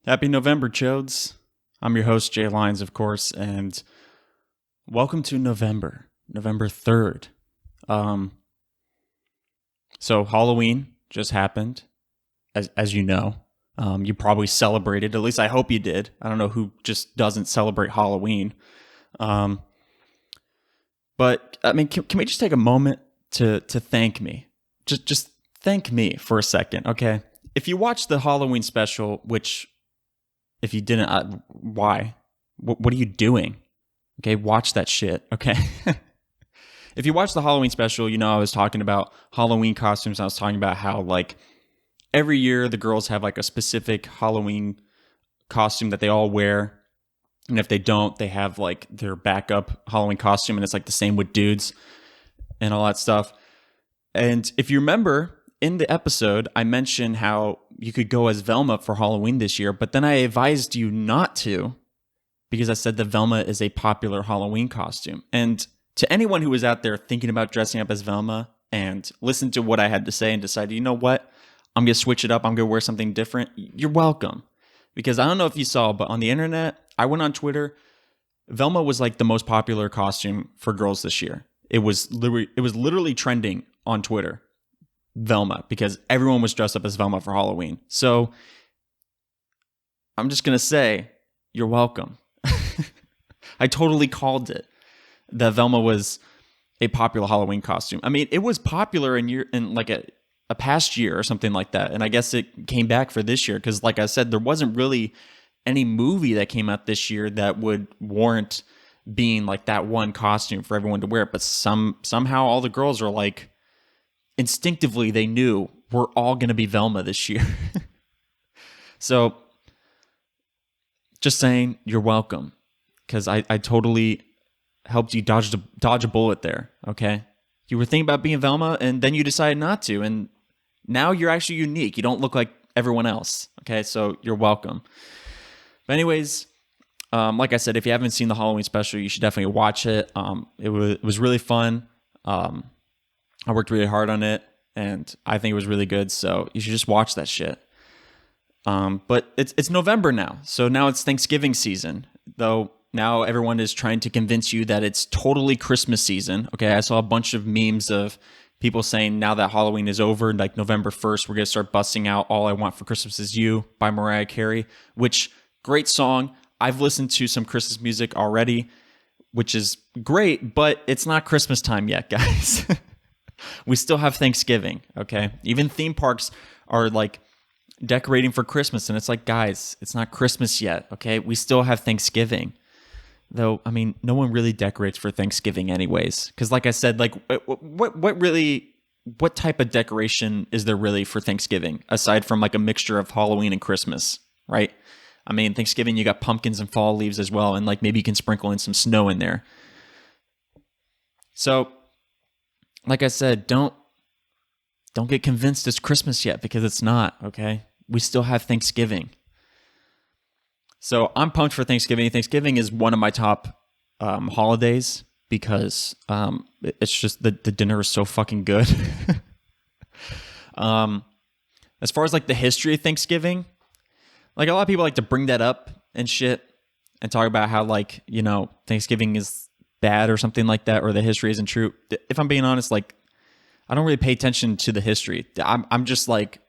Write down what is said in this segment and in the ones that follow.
Happy November, Chodes. I'm your host, Jay Lyons, of course, and welcome to November 3rd. So Halloween just happened, as you know. You probably celebrated, at least I hope you did. I don't know who just doesn't celebrate Halloween. But, I mean, can we just take a moment to thank me? Just thank me for a second, okay? If you watched the Halloween special, which... if you didn't, why? What are you doing? Okay, watch that shit, okay? If you watch the Halloween special, you know I was talking about Halloween costumes. I was talking about how, like, every year the girls have, like, a specific Halloween costume that they all wear. And if they don't, they have, like, their backup Halloween costume. And it's, like, the same with dudes and all that stuff. And if you remember... in the episode, I mentioned how you could go as Velma for Halloween this year, but then I advised you not to because I said that Velma is a popular Halloween costume. And to anyone who was out there thinking about dressing up as Velma and listened to what I had to say and decided, you know what, I'm going to switch it up, I'm going to wear something different, you're welcome. Because I don't know if you saw, but on the internet, I went on Twitter, Velma was like the most popular costume for girls this year. It was literally trending on Twitter. Velma, because everyone was dressed up as Velma for Halloween. So I'm just going to say, you're welcome. I totally called it that Velma was a popular Halloween costume. I mean, it was popular in like a past year or something like that. And I guess it came back for this year because, like I said, there wasn't really any movie that came out this year that would warrant being like that one costume for everyone to wear. But somehow all the girls are like, instinctively, they knew we're all going to be Velma this year. So, just saying, you're welcome. Because I totally helped you dodge a bullet there, okay? You were thinking about being Velma, and then you decided not to. And now you're actually unique. You don't look like everyone else, okay? So, you're welcome. But anyways, like I said, if you haven't seen the Halloween special, you should definitely watch it. It was really fun. I worked really hard on it, and I think it was really good, so you should just watch that shit. But it's November now, so now it's Thanksgiving season, though now everyone is trying to convince you that it's totally Christmas season. Okay, I saw a bunch of memes of people saying now that Halloween is over, like November 1st, we're going to start busting out All I Want for Christmas Is You by Mariah Carey, which, great song. I've listened to some Christmas music already, which is great, but it's not Christmas time yet, guys. We still have Thanksgiving, okay? Even theme parks are like decorating for Christmas, and it's like, guys, it's not Christmas yet, okay? We still have Thanksgiving. Though, I mean, no one really decorates for Thanksgiving anyways. Because like I said, like, what type of decoration is there really for Thanksgiving, aside from like a mixture of Halloween and Christmas, right? I mean, Thanksgiving, you got pumpkins and fall leaves as well, and like maybe you can sprinkle in some snow in there. So... like I said, don't get convinced it's Christmas yet because it's not, okay? We still have Thanksgiving. So I'm pumped for Thanksgiving. Thanksgiving is one of my top holidays because it's just the dinner is so fucking good. As far as like the history of Thanksgiving, like a lot of people like to bring that up and shit and talk about how like, you know, Thanksgiving is bad or something like that, or the history isn't true. If I'm being honest, like, I don't really pay attention to the history. I'm just like,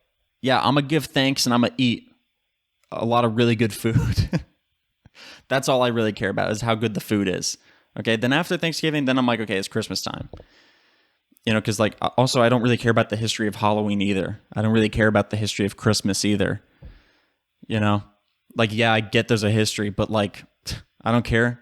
yeah, I'm gonna give thanks and I'm gonna eat a lot of really good food. That's all I really care about is how good the food is. Okay, then after Thanksgiving, then I'm like, okay, it's Christmas time. You know, because like, also I don't really care about the history of Halloween either. I don't really care about the history of Christmas either. You know, like, yeah, I get there's a history, but like, I don't care.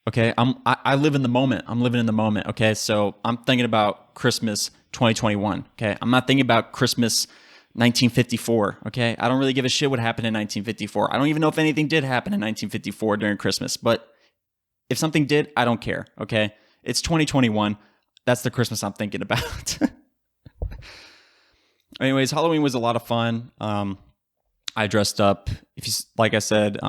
Okay, I live in the moment. I'm living in the moment. Okay, so I'm thinking about Christmas 2021. Okay, I'm not thinking about Christmas 1954. Okay, I don't really give a shit what happened in 1954. I don't even know if anything did happen in 1954 during Christmas. But if something did, I don't care. Okay, it's 2021. That's the Christmas I'm thinking about. Anyways, Halloween was a lot of fun. I dressed up. If you, like I said,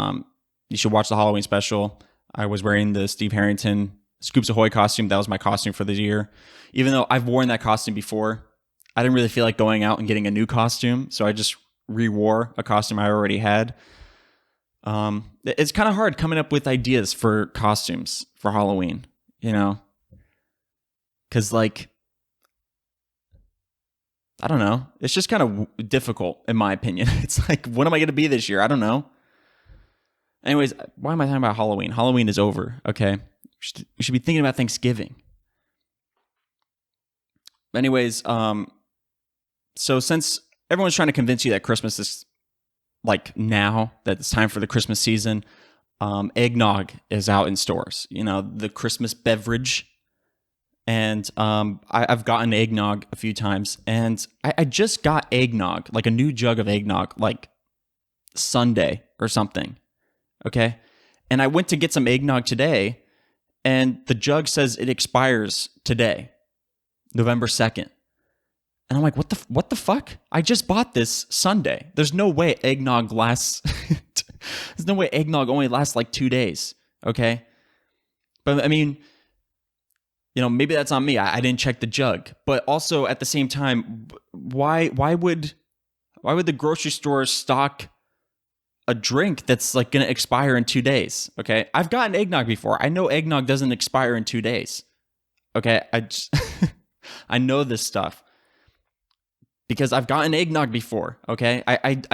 you should watch the Halloween special. I was wearing the Steve Harrington Scoops Ahoy costume. That was my costume for the year. Even though I've worn that costume before, I didn't really feel like going out and getting a new costume. So I just re-wore a costume I already had. It's kind of hard coming up with ideas for costumes for Halloween, because like, I don't know. It's just kind of difficult, in my opinion. It's like, what am I going to be this year? I don't know. Anyways, why am I talking about Halloween? Halloween is over, okay? We should be thinking about Thanksgiving. Anyways, so since everyone's trying to convince you that Christmas is like now, that it's time for the Christmas season, eggnog is out in stores. The Christmas beverage. And I've gotten eggnog a few times, and I just got eggnog, like a new jug of eggnog, like Sunday or something, okay? And I went to get some eggnog today, and the jug says it expires today, November 2nd. And I'm like, what the fuck? I just bought this Sunday. There's no way eggnog lasts, there's no way eggnog only lasts like 2 days, okay? But I mean, maybe that's on me. I didn't check the jug. But also at the same time, why would the grocery store stock a drink that's like going to expire in 2 days? Okay, I've gotten eggnog before. I know eggnog doesn't expire in 2 days. Okay, I know this stuff because I've gotten eggnog before. Okay, I mean,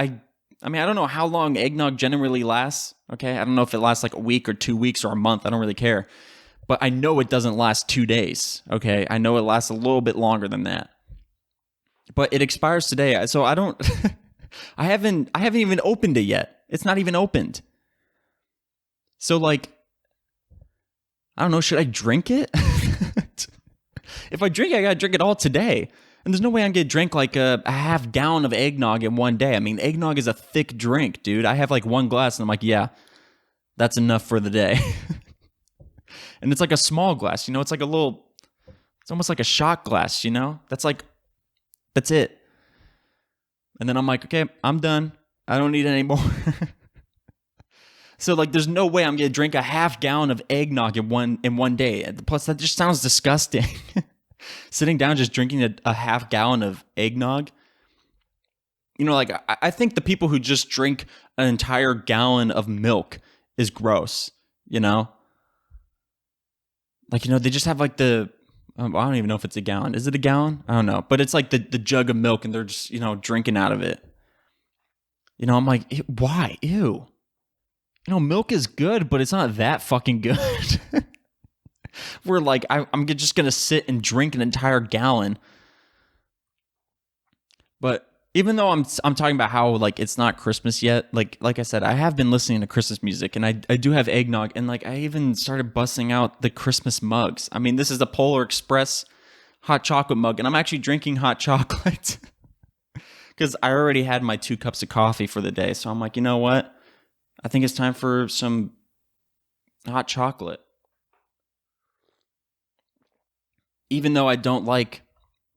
I don't know how long eggnog generally lasts. Okay, I don't know if it lasts like a week or 2 weeks or a month. I don't really care. But I know it doesn't last 2 days, okay? I know it lasts a little bit longer than that. But it expires today, so I don't... I haven't even opened it yet. It's not even opened. So, like, I don't know, should I drink it? If I drink it, I gotta drink it all today. And there's no way I'm gonna drink like a half gallon of eggnog in one day. I mean, eggnog is a thick drink, dude. I have like one glass, and I'm like, yeah, that's enough for the day. And it's like a small glass, it's like it's almost like a shot glass, that's it. And then I'm like, okay, I'm done. I don't need any more. So like, there's no way I'm going to drink a half gallon of eggnog in one day. Plus that just sounds disgusting. Sitting down, just drinking a half gallon of eggnog. Like I think the people who just drink an entire gallon of milk is gross, Like, they just have like I don't even know if it's a gallon. Is it a gallon? I don't know. But it's like the jug of milk and they're just, drinking out of it. I'm like, why? Ew. Milk is good, but it's not that fucking good. We're like, I'm just going to sit and drink an entire gallon. But even though I'm talking about how like it's not Christmas yet, like I said, I have been listening to Christmas music, and I do have eggnog, and like I even started busting out the Christmas mugs. I mean, this is the Polar Express hot chocolate mug, and I'm actually drinking hot chocolate because I already had my 2 cups of coffee for the day. So I'm like, you know what? I think it's time for some hot chocolate. Even though I don't like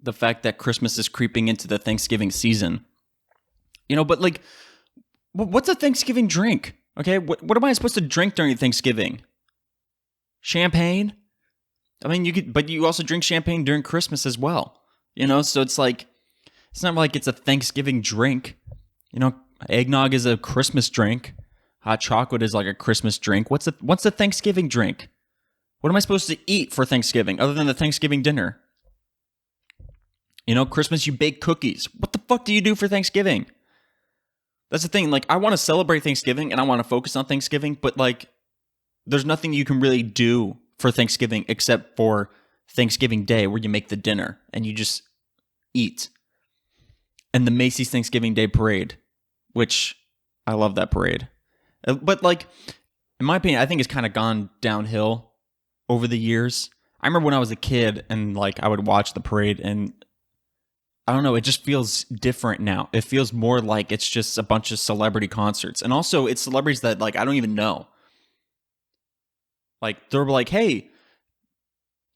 the fact that Christmas is creeping into the Thanksgiving season. But like, what's a Thanksgiving drink? Okay, what am I supposed to drink during Thanksgiving? Champagne? I mean, but you also drink champagne during Christmas as well. So it's like, it's not like it's a Thanksgiving drink. Eggnog is a Christmas drink. Hot chocolate is like a Christmas drink. What's a Thanksgiving drink? What am I supposed to eat for Thanksgiving other than the Thanksgiving dinner? Christmas, you bake cookies. What the fuck do you do for Thanksgiving? That's the thing. Like, I want to celebrate Thanksgiving and I want to focus on Thanksgiving, but like, there's nothing you can really do for Thanksgiving except for Thanksgiving Day, where you make the dinner and you just eat. And the Macy's Thanksgiving Day Parade, which I love that parade. But like, in my opinion, I think it's kind of gone downhill over the years. I remember when I was a kid and like I would watch the parade, and I don't know, it just feels different now. It feels more like it's just a bunch of celebrity concerts. And also it's celebrities that like I don't even know. Like they're like, hey,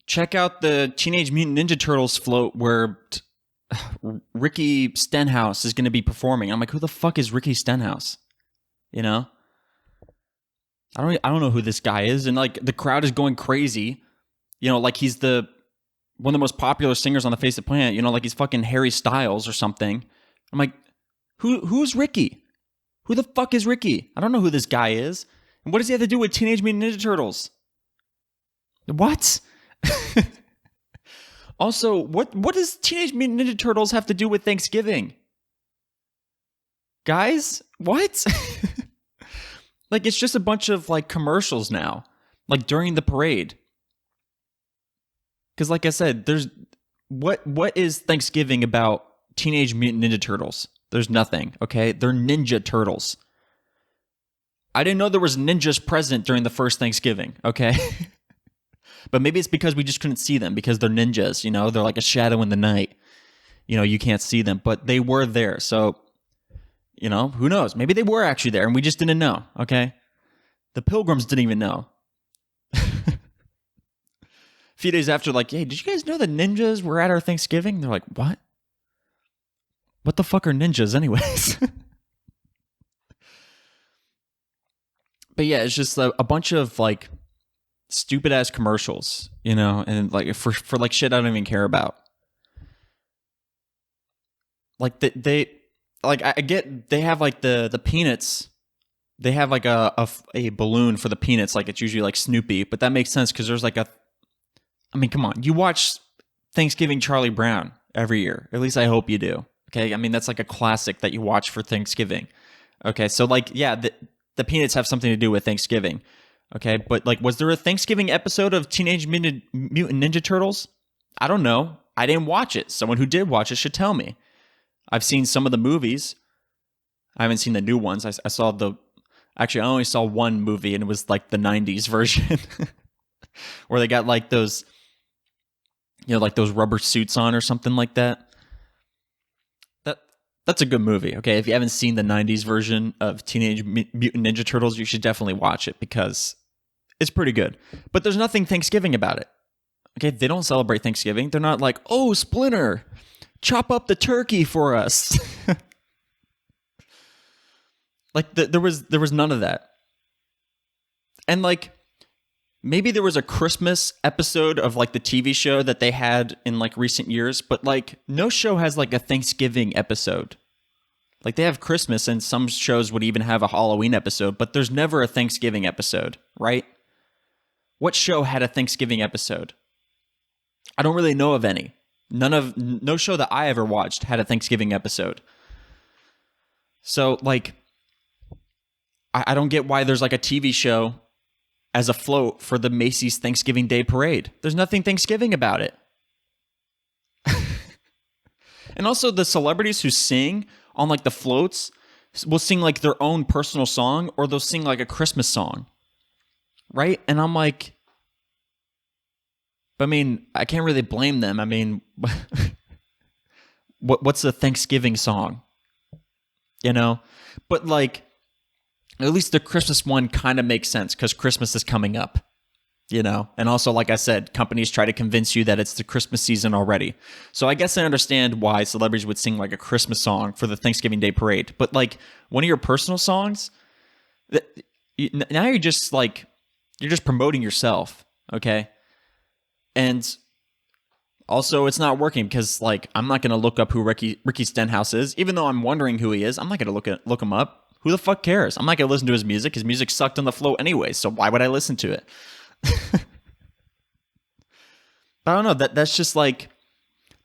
check out the Teenage Mutant Ninja Turtles float where Ricky Stenhouse is going to be performing. I'm like, who the fuck is Ricky Stenhouse? I don't know who this guy is. And like the crowd is going crazy. Like he's one of the most popular singers on the face of the planet, like he's fucking Harry Styles or something. I'm like, who's Ricky? Who the fuck is Ricky? I don't know who this guy is. And what does he have to do with Teenage Mutant Ninja Turtles? What? Also, what does Teenage Mutant Ninja Turtles have to do with Thanksgiving? Guys, what? Like, it's just a bunch of, like, commercials now. Like, during the parade. Because, like I said, there's... What is Thanksgiving about Teenage Mutant Ninja Turtles? There's nothing, okay? They're Ninja Turtles. I didn't know there was ninjas present during the first Thanksgiving, okay? But maybe it's because we just couldn't see them because they're ninjas, you know? They're like a shadow in the night. You know, you can't see them, but they were there. So, you know, who knows? Maybe they were actually there and we just didn't know, okay? The Pilgrims didn't even know. A few days after, like, hey, did you guys know the ninjas were at our Thanksgiving? They're like, what? What the fuck are ninjas anyways? But yeah, it's just a bunch of, like, stupid ass commercials, you know, and like for like shit I don't even care about. Like they like I get they have like the peanuts. They have like a balloon for the peanuts, like it's usually like Snoopy, but that makes sense because there's like I mean, come on, you watch Thanksgiving Charlie Brown every year. At least I hope you do. Okay, I mean that's like a classic that you watch for Thanksgiving. Okay, so like yeah, the peanuts have something to do with Thanksgiving. Okay, but like, was there a Thanksgiving episode of Teenage Mutant Ninja Turtles? I don't know. I didn't watch it. Someone who did watch it should tell me. I've seen some of the movies. I haven't seen the new ones. I saw actually, I only saw one movie, and it was like the 90s version where they got like those, you know, like those rubber suits on or something like that. That's a good movie, okay? If you haven't seen the 90s version of Teenage Mutant Ninja Turtles, you should definitely watch it because it's pretty good. But there's nothing Thanksgiving about it, okay? They don't celebrate Thanksgiving. They're not like, oh, Splinter, chop up the turkey for us. Like, there was none of that. And, like, maybe there was a Christmas episode of, like, the TV show that they had in, like, recent years, but, like, no show has, like, a Thanksgiving episode. Like, they have Christmas, and some shows would even have a Halloween episode, but there's never a Thanksgiving episode, right? What show had a Thanksgiving episode? I don't really know of any. No show that I ever watched had a Thanksgiving episode. So, like, I don't get why there's, like, a TV show as a float for the Macy's Thanksgiving Day Parade. There's nothing Thanksgiving about it. And also the celebrities who sing on like the floats will sing like their own personal song or they'll sing like a Christmas song. Right? And I'm like, I mean, I can't really blame them. I mean, what's a Thanksgiving song? You know? But like, at least the Christmas one kind of makes sense because Christmas is coming up, you know? And also, like I said, companies try to convince you that it's the Christmas season already. So I guess I understand why celebrities would sing like a Christmas song for the Thanksgiving Day Parade. But like one of your personal songs, now you're just promoting yourself, okay? And also, it's not working because like I'm not going to look up who Ricky Stenhouse is, even though I'm wondering who he is. I'm not going to look him up. Who the fuck cares? I'm not going to listen to his music. His music sucked on the float anyway, so why would I listen to it? But I don't know. That's just like,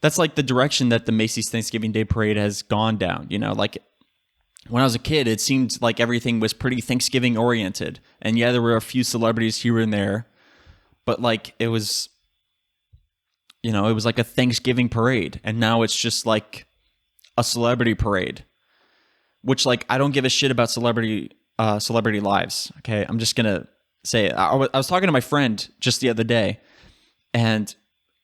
that's like the direction that the Macy's Thanksgiving Day Parade has gone down. You know, like when I was a kid, it seemed like everything was pretty Thanksgiving oriented. And yeah, there were a few celebrities here and there, but like it was, you know, it was like a Thanksgiving parade. And now it's just like a celebrity parade. Which, like, I don't give a shit about celebrity lives, okay? I'm just going to say it. I was talking to my friend just the other day, and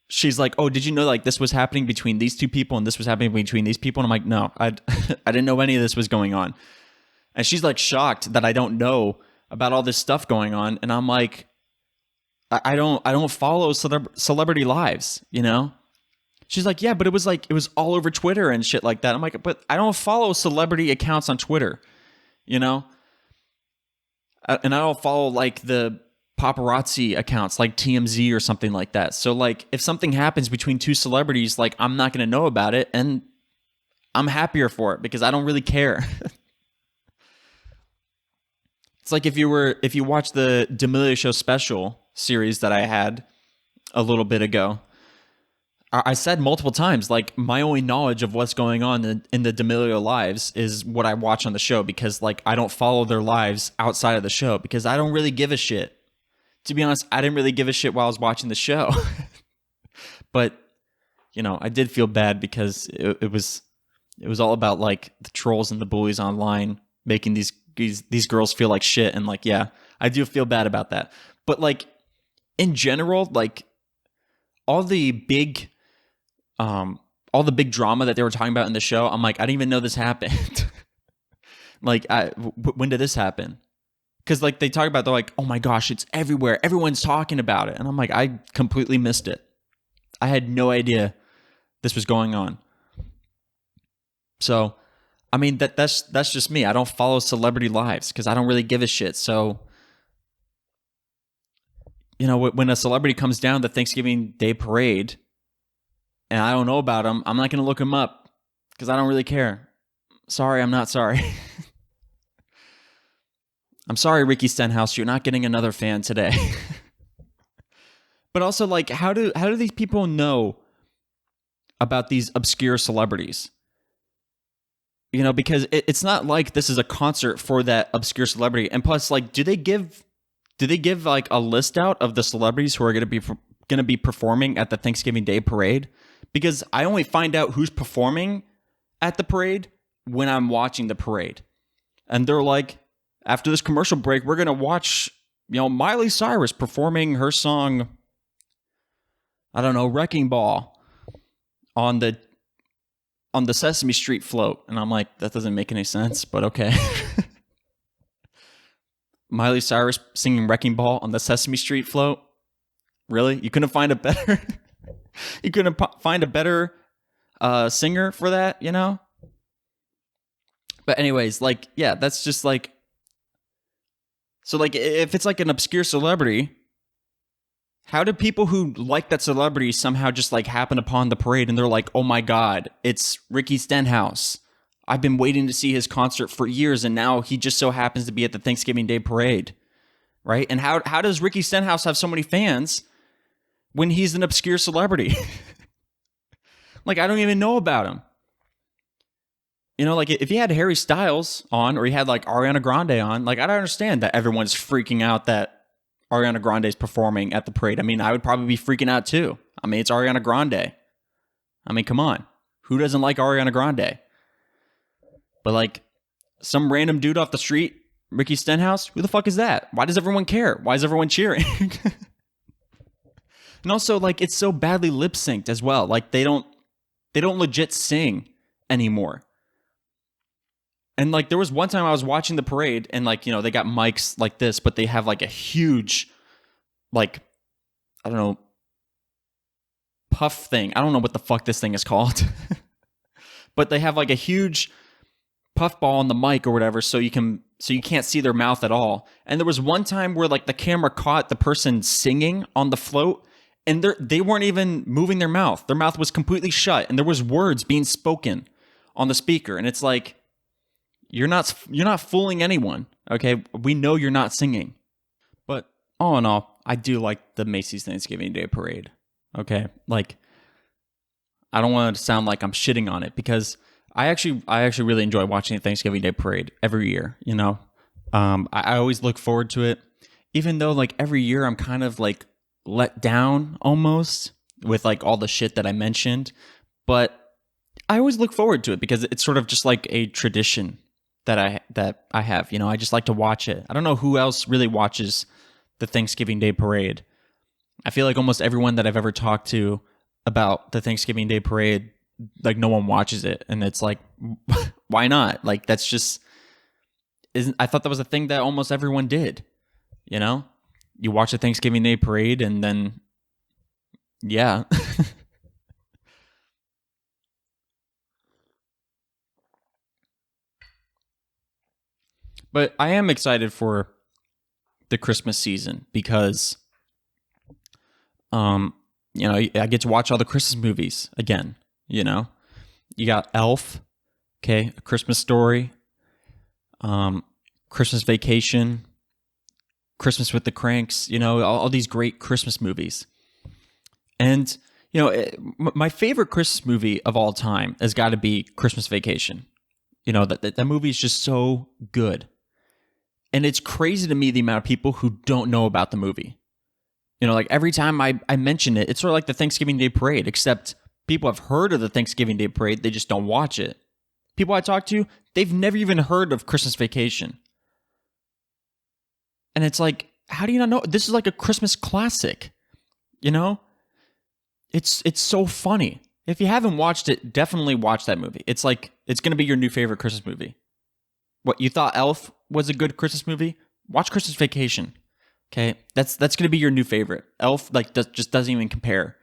she's like, oh, did you know, like, this was happening between these two people, and this was happening between these people? And I'm like, no, I didn't know any of this was going on. And she's, like, shocked that I don't know about all this stuff going on, and I'm like, I don't follow celebrity lives, you know? She's like, yeah, but it was all over Twitter and shit like that. I'm like, but I don't follow celebrity accounts on Twitter, you know? And I don't follow like the paparazzi accounts like TMZ or something like that. So like if something happens between two celebrities, like I'm not going to know about it and I'm happier for it because I don't really care. It's like if you watch the D'Amelio Show special series that I had a little bit ago. I said multiple times, like, my only knowledge of what's going on in the D'Amelio lives is what I watch on the show, because, like, I don't follow their lives outside of the show because I don't really give a shit. To be honest, I didn't really give a shit while I was watching the show. But, you know, I did feel bad because it was all about, like, the trolls and the bullies online making these girls feel like shit. And, like, yeah, I do feel bad about that. But, like, in general, like, all the big drama that they were talking about in the show, I'm like, I didn't even know this happened. Like, when did this happen? Because, like, they talk about, they're like, oh my gosh, it's everywhere. Everyone's talking about it. And I'm like, I completely missed it. I had no idea this was going on. So, I mean, that's just me. I don't follow celebrity lives because I don't really give a shit. So, you know, when a celebrity comes down the Thanksgiving Day parade and I don't know about them, I'm not going to look them up because I don't really care. Sorry, I'm not sorry. I'm sorry, Ricky Stenhouse, you're not getting another fan today. But also, like, how do these people know about these obscure celebrities? You know, because it's not like this is a concert for that obscure celebrity. And plus, like, do they give like a list out of the celebrities who are going to be performing at the Thanksgiving Day parade? Because I only find out who's performing at the parade when I'm watching the parade. And they're like, after this commercial break, we're going to watch, you know, Miley Cyrus performing her song, I don't know, Wrecking Ball on the Sesame Street float. And I'm like, that doesn't make any sense, but okay. Miley Cyrus singing Wrecking Ball on the Sesame Street float? Really? You couldn't find a better singer for that, you know? But anyways, like, yeah, that's just like, so like, if it's like an obscure celebrity, how do people who like that celebrity somehow just like happen upon the parade and they're like, oh my God, it's Ricky Stenhouse. I've been waiting to see his concert for years and now he just so happens to be at the Thanksgiving Day parade, right? And how does Ricky Stenhouse have so many fans when he's an obscure celebrity? Like, I don't even know about him. You know, like, if he had Harry Styles on or he had like Ariana Grande on, like, I don't understand that everyone's freaking out that Ariana Grande is performing at the parade. I mean, I would probably be freaking out too. I mean, it's Ariana Grande. I mean, come on. Who doesn't like Ariana Grande? But like, some random dude off the street, Ricky Stenhouse, who the fuck is that? Why does everyone care? Why is everyone cheering? And also, like, it's so badly lip synced as well. Like, they don't legit sing anymore. And like, there was one time I was watching the parade and like, you know, they got mics like this, but they have like a huge, like, I don't know, puff thing. I don't know what the fuck this thing is called. But they have like a huge puff ball on the mic or whatever, so you can't see their mouth at all. And there was one time where like the camera caught the person singing on the float and they weren't even moving their mouth. Their mouth was completely shut and there was words being spoken on the speaker. And it's like, you're not fooling anyone, okay? We know you're not singing. But all in all, I do like the Macy's Thanksgiving Day Parade, okay? Like, I don't want to sound like I'm shitting on it because I actually really enjoy watching the Thanksgiving Day Parade every year, you know? I always look forward to it, even though like every year I'm kind of like let down almost with like all the shit that I mentioned, but I always look forward to it because it's sort of just like a tradition that I have, you know. I just like to watch it. I don't know who else really watches the Thanksgiving Day Parade. I feel like almost everyone that I've ever talked to about the Thanksgiving Day Parade, like, no one watches it, and it's like, why not? Like, that's just I thought that was a thing that almost everyone did, you know. You watch the Thanksgiving Day Parade, and then yeah. But I am excited for the Christmas season because, you know, I get to watch all the Christmas movies again. You know, you got Elf, okay, A Christmas Story, Christmas Vacation, Christmas with the Cranks, all these great Christmas movies. And, my favorite Christmas movie of all time has got to be Christmas Vacation. That movie is just so good. And it's crazy to me the amount of people who don't know about the movie. Like every time I mention it, it's sort of like the Thanksgiving Day Parade, except people have heard of the Thanksgiving Day Parade, they just don't watch it. People I talk to, they've never even heard of Christmas Vacation. And it's like, how do you not know? This is like a Christmas classic, It's so funny. If you haven't watched it, definitely watch that movie. It's going to be your new favorite Christmas movie. What, you thought Elf was a good Christmas movie? Watch Christmas Vacation. Okay? That's going to be your new favorite. Elf just doesn't even compare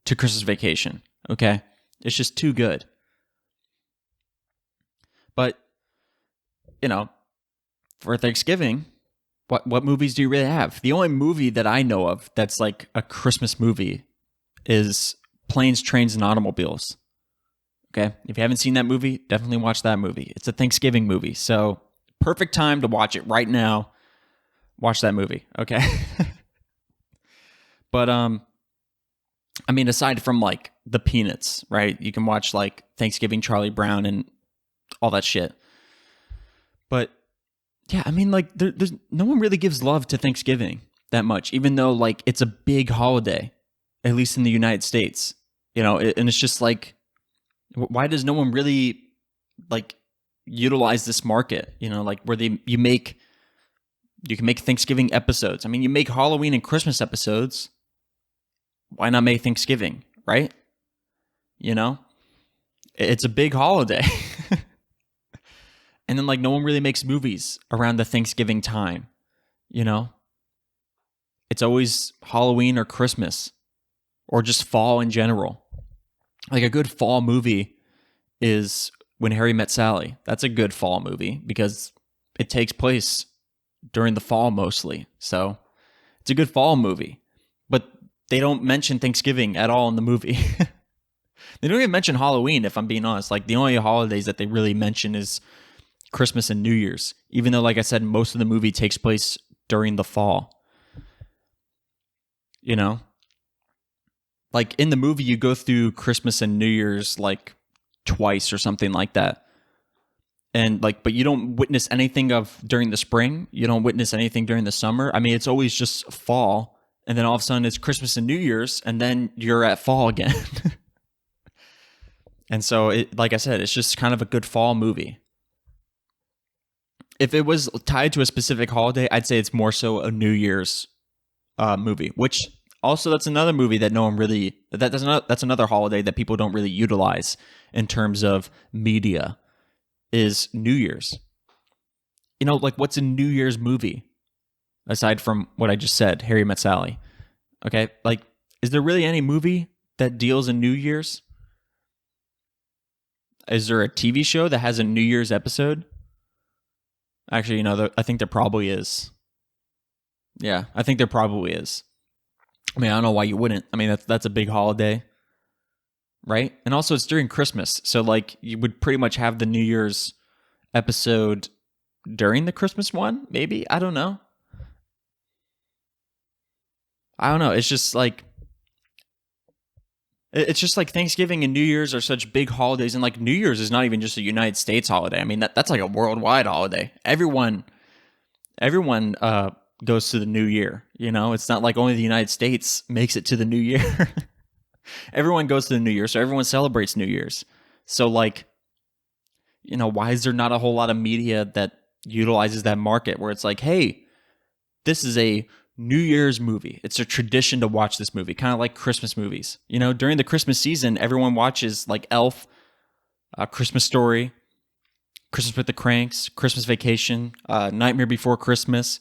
to Christmas Vacation. Okay? It's just too good. But, for Thanksgiving, what movies do you really have? The only movie that I know of that's like a Christmas movie is Planes, Trains, and Automobiles. Okay? If you haven't seen that movie, definitely watch that movie. It's a Thanksgiving movie, so perfect time to watch it right now. Watch that movie, okay? But, aside from, the Peanuts, right? You can watch, Thanksgiving Charlie Brown and all that shit. But, yeah, there's no one really gives love to Thanksgiving that much, even though, it's a big holiday, at least in the United States. And it's just why does no one really utilize this market? Where you can make Thanksgiving episodes. You make Halloween and Christmas episodes. Why not make Thanksgiving, right? It's a big holiday. And then no one really makes movies around the Thanksgiving time, It's always Halloween or Christmas or just fall in general. A good fall movie is When Harry Met Sally. That's a good fall movie because it takes place during the fall mostly. So it's a good fall movie. But they don't mention Thanksgiving at all in the movie. They don't even mention Halloween, if I'm being honest. The only holidays that they really mention is Christmas and New Year's. Even though, like I said, most of the movie takes place during the fall. In the movie, you go through Christmas and New Year's twice or something like that. And but you don't witness anything of during the spring. You don't witness anything during the summer. It's always just fall. And then all of a sudden it's Christmas and New Year's. And then you're at fall again. And so, like I said, it's just kind of a good fall movie. If it was tied to a specific holiday, I'd say it's more so a New Year's movie, which also that's another movie that no one really, that's another holiday that people don't really utilize in terms of media is New Year's. What's a New Year's movie aside from what I just said, Harry Met Sally? Okay, is there really any movie that deals in New Year's? Is there a TV show that has a New Year's episode? Actually, I think there probably is. Yeah, I think there probably is. I don't know why you wouldn't. That's a big holiday, right? And also it's during Christmas. So you would pretty much have the New Year's episode during the Christmas one, maybe? I don't know. It's just Thanksgiving and New Year's are such big holidays, and New Year's is not even just a United States holiday. That's a worldwide holiday. Everyone goes to the New Year. It's not only the United States makes it to the New Year. Everyone goes to the New Year, so everyone celebrates New Year's. So why is there not a whole lot of media that utilizes that market where it's hey, this is a New Year's movie. It's a tradition to watch this movie, kind of like Christmas movies. During the Christmas season, everyone watches Elf, Christmas Story, Christmas with the Cranks, Christmas Vacation, Nightmare Before Christmas.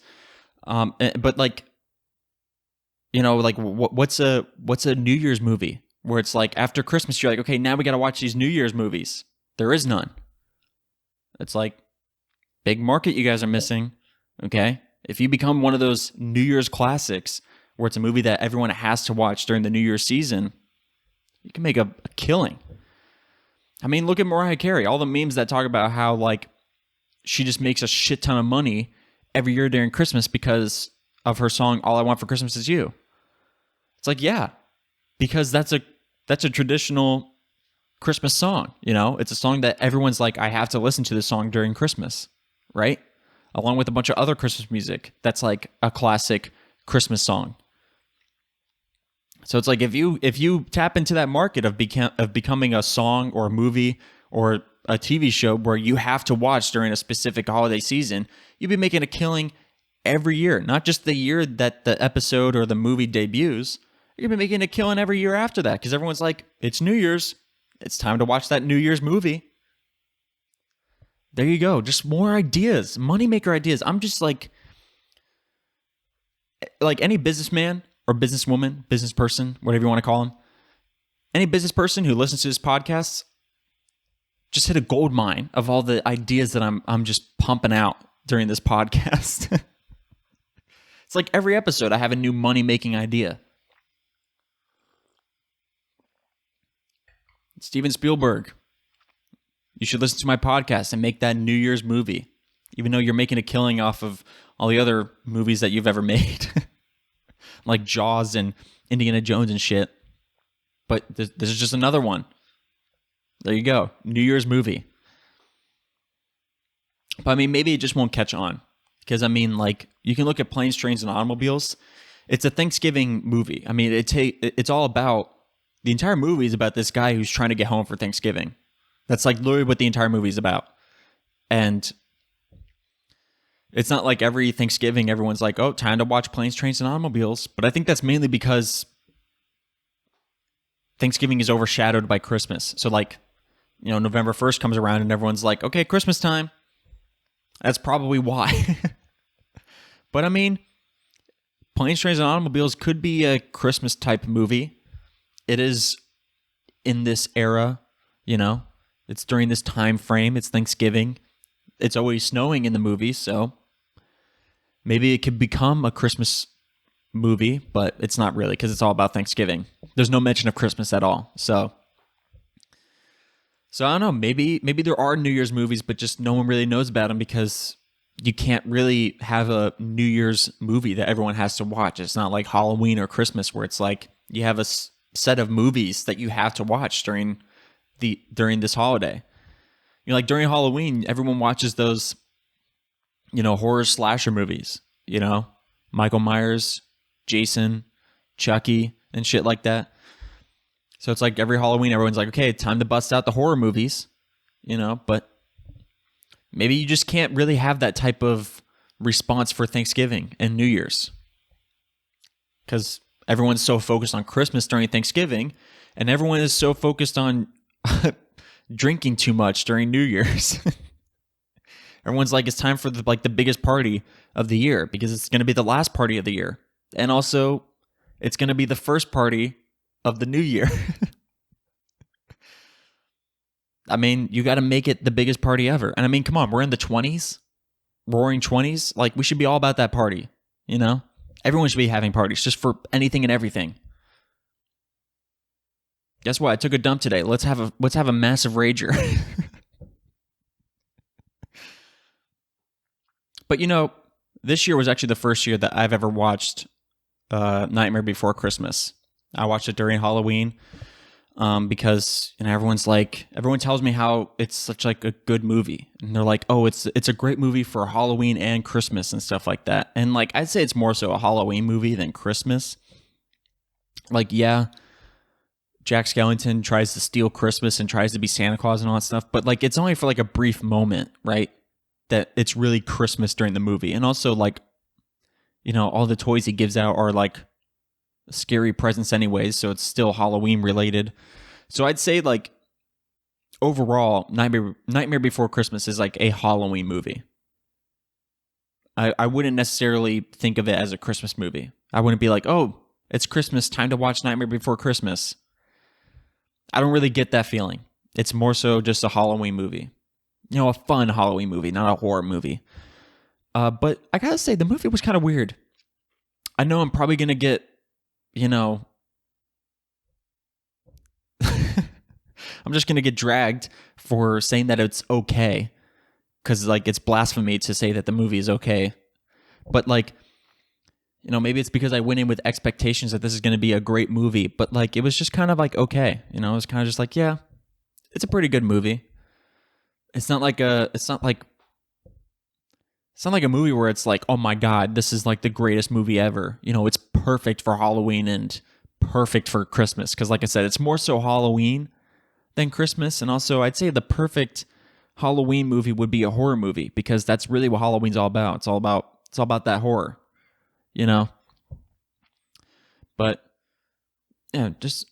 But what's a New Year's movie where it's after Christmas you're okay, now we got to watch these New Year's movies? There is none. It's big market you guys are missing. Okay, if you become one of those New Year's classics where it's a movie that everyone has to watch during the New Year's season, you can make a killing. Look at Mariah Carey. All the memes that talk about how she just makes a shit ton of money every year during Christmas because of her song All I Want for Christmas Is You? It's like, yeah, because that's a traditional Christmas song, you know? It's a song that everyone's like, I have to listen to this song during Christmas, right? Along with a bunch of other Christmas music that's like a classic Christmas song. So it's like if you tap into that market of becoming a song or a movie or a TV show where you have to watch during a specific holiday season, you'll be making a killing every year, not just the year that the episode or the movie debuts. You're going to be making a killing every year after that because everyone's like, it's New Year's. It's time to watch that New Year's movie. There you go. Just more ideas, moneymaker ideas. I'm just like any businessman or businesswoman, business person, whatever you want to call them. Any business person who listens to this podcast just hit a gold mine of all the ideas that I'm just pumping out during this podcast. It's like every episode I have a new money-making idea. Steven Spielberg, you should listen to my podcast and make that New Year's movie, even though you're making a killing off of all the other movies that you've ever made, like Jaws and Indiana Jones and shit. But this is just another one. There you go, New Year's movie. But I mean, maybe it just won't catch on because I mean, like you can look at Planes, Trains, and Automobiles. It's a Thanksgiving movie. I mean, it's all about. The entire movie is about this guy who's trying to get home for Thanksgiving. That's like literally what the entire movie is about. And it's not like every Thanksgiving everyone's like, oh, time to watch Planes, Trains, and Automobiles. But I think that's mainly because Thanksgiving is overshadowed by Christmas. So like, you know, November 1st comes around and everyone's like, okay, Christmas time. That's probably why. But I mean, Planes, Trains, and Automobiles could be a Christmas type movie. It is in this era, you know, it's during this time frame. It's Thanksgiving. It's always snowing in the movie, so maybe it could become a Christmas movie, but it's not really because it's all about Thanksgiving. There's no mention of Christmas at all. So I don't know. Maybe there are New Year's movies, but just no one really knows about them because you can't really have a New Year's movie that everyone has to watch. It's not like Halloween or Christmas where it's like you have a set of movies that you have to watch during this holiday. You know, like during Halloween, everyone watches those, you know, horror slasher movies, you know, Michael Myers, Jason, Chucky, and shit like that. So it's like every Halloween, everyone's like, okay, time to bust out the horror movies, you know, but maybe you just can't really have that type of response for Thanksgiving and New Year's. Because everyone's so focused on Christmas during Thanksgiving, and everyone is so focused on drinking too much during New Year's. Everyone's like, it's time for the biggest party of the year because it's going to be the last party of the year. And also, it's going to be the first party of the new year. I mean, you got to make it the biggest party ever. And I mean, come on, we're in the 20s, roaring 20s. Like, we should be all about that party, you know? Everyone should be having parties just for anything and everything. Guess what? I took a dump today. Let's have a massive rager. But you know, this year was actually the first year that I've ever watched Nightmare Before Christmas. I watched it during Halloween because you know everyone tells me how it's such like a good movie, and they're like, oh, it's a great movie for Halloween and Christmas and stuff like that. And like I'd say it's more so a Halloween movie than Christmas. Like, yeah, Jack Skellington tries to steal Christmas and tries to be Santa Claus and all that stuff, but like it's only for like a brief moment, right? That it's really Christmas during the movie. And also like, you know, all the toys he gives out are like scary presents anyways, so it's still Halloween related. So I'd say like overall, Nightmare Before Christmas is like a Halloween movie. I wouldn't necessarily think of it as a Christmas movie. I wouldn't be like, oh, it's Christmas, time to watch Nightmare Before Christmas. I don't really get that feeling. It's more so just a Halloween movie. You know, a fun Halloween movie, not a horror movie. But I gotta say, the movie was kind of weird. I know I'm probably gonna get, you know, I'm just gonna get dragged for saying that it's okay, because like it's blasphemy to say that the movie is okay. But like, maybe it's because I went in with expectations that this is going to be a great movie, but like it was just kind of like okay, it was kind of just like, yeah, it's a pretty good movie. It's not like a movie where it's like, oh my god, this is like the greatest movie ever. It's perfect for Halloween and perfect for Christmas, because like I said, it's more so Halloween than Christmas. And also I'd say the perfect Halloween movie would be a horror movie, because that's really what Halloween's all about. It's all about that horror. But yeah, just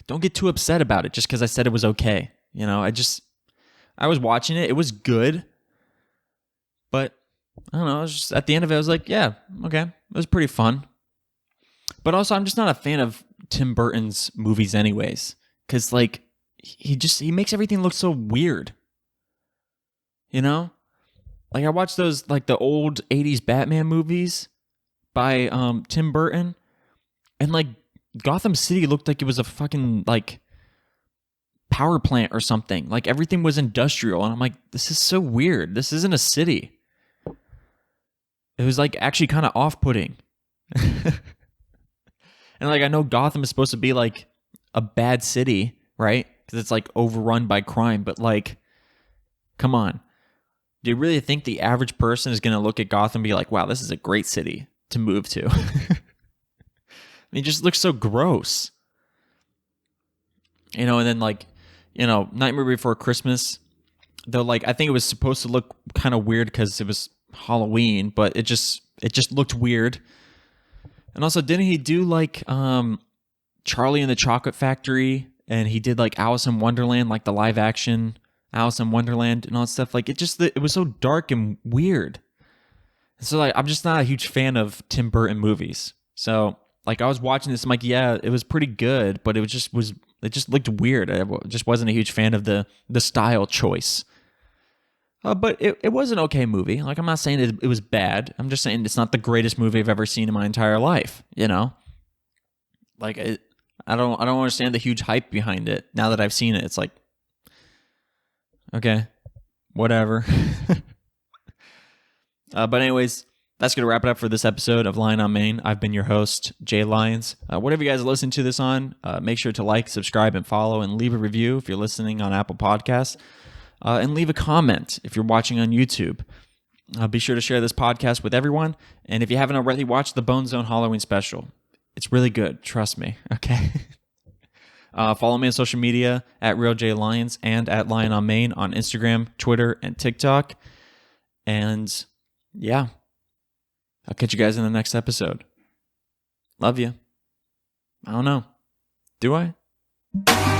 don't get too upset about it just because I said it was okay. I was watching it. It was good. But I don't know. I was just, at the end of it, I was like, yeah, okay. It was pretty fun. But also, I'm just not a fan of Tim Burton's movies anyways. Because like, he makes everything look so weird. Like I watched those, like the old 80s Batman movies by Tim Burton, and like Gotham City looked like it was a fucking like power plant or something. Like everything was industrial, and I'm like, this is so weird. This isn't a city. It was like actually kind of off-putting. And like I know Gotham is supposed to be like a bad city, right? Because it's like overrun by crime, but like, come on. Do you really think the average person is going to look at Gotham and be like, wow, this is a great city to move to? It just looks so gross. And then like, Nightmare Before Christmas, though, like I think it was supposed to look kind of weird because it was Halloween, but it just looked weird. And also, didn't he do like Charlie and the Chocolate Factory, and he did like Alice in Wonderland, like the live action Alice in Wonderland and all that stuff? Like it was so dark and weird. And so like I'm just not a huge fan of Tim Burton movies. So like I was watching this, I'm like, yeah, it was pretty good, but it just looked weird. I just wasn't a huge fan of the style choice. But it was an okay movie. Like I'm not saying it was bad. I'm just saying it's not the greatest movie I've ever seen in my entire life. Like I don't understand the huge hype behind it. Now that I've seen it, it's like, okay, whatever. But anyways, that's going to wrap it up for this episode of Lion on Main. I've been your host, Jay Lyons. Whatever you guys listen to this on, make sure to like, subscribe, and follow, and leave a review if you're listening on Apple Podcasts. And leave a comment if you're watching on YouTube. Be sure to share this podcast with everyone. And if you haven't already, watch the Bone Zone Halloween special. It's really good. Trust me. Okay. Follow me on social media at RealJLions and at Lion on Main on Instagram, Twitter, and TikTok. And yeah, I'll catch you guys in the next episode. Love you. I don't know. Do I?